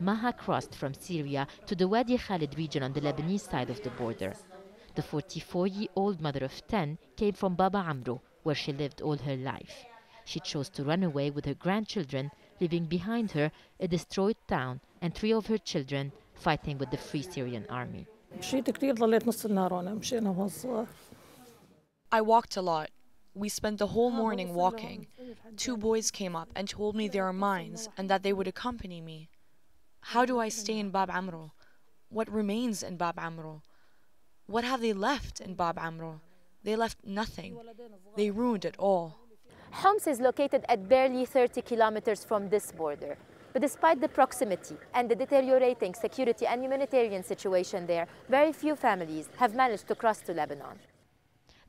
Maha crossed from Syria to the Wadi Khalid region on the Lebanese side of the border. The 44-year-old mother of 10 came from Baba Amro, where she lived all her life. She chose to run away with her grandchildren, leaving behind her a destroyed town and 3 of her children fighting with the Free Syrian Army. I walked a lot. We spent the whole morning walking. 2 boys came up and told me there are mines and that they would accompany me. How do I stay in Bab Amro? What remains in Bab Amro? What have they left in Bab Amro? They left nothing. They ruined it all. Homs is located at barely 30 kilometers from this border. But despite the proximity and the deteriorating security and humanitarian situation there, very few families have managed to cross to Lebanon.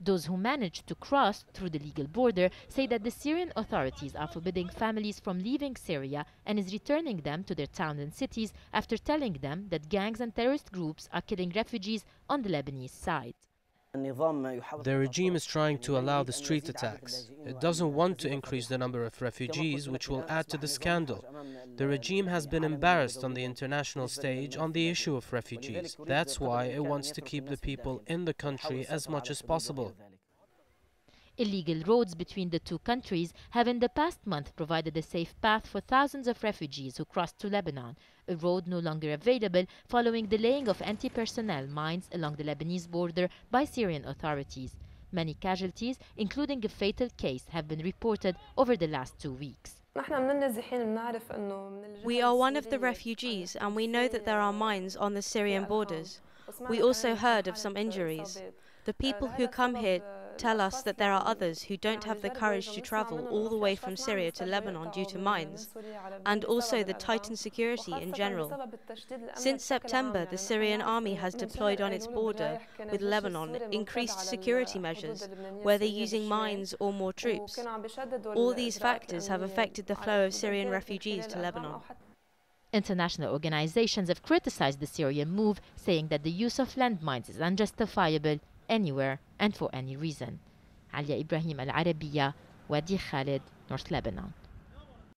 Those who managed to cross through the legal border say that the Syrian authorities are forbidding families from leaving Syria and is returning them to their towns and cities after telling them that gangs and terrorist groups are killing refugees on the Lebanese side. The regime is trying to allow the street attacks. It doesn't want to increase the number of refugees, which will add to the scandal. The regime has been embarrassed on the international stage on the issue of refugees. That's why it wants to keep the people in the country as much as possible. Illegal roads between the two countries have in the past month provided a safe path for thousands of refugees who crossed to Lebanon, a road no longer available following the laying of anti-personnel mines along the Lebanese border by Syrian authorities. Many casualties, including a fatal case, have been reported over the last 2 weeks. We are one of the refugees and we know that there are mines on the Syrian borders. We also heard of some injuries. The people who come here tell us that there are others who don't have the courage to travel all the way from Syria to Lebanon due to mines, and also the tightened security in general. Since September, the Syrian army has deployed on its border with Lebanon increased security measures, where they're using mines or more troops. All these factors have affected the flow of Syrian refugees to Lebanon. International organizations have criticized the Syrian move, saying that the use of landmines is unjustifiable anywhere and for any reason. Ibrahim, العربية, Wadi Khalid, North Lebanon.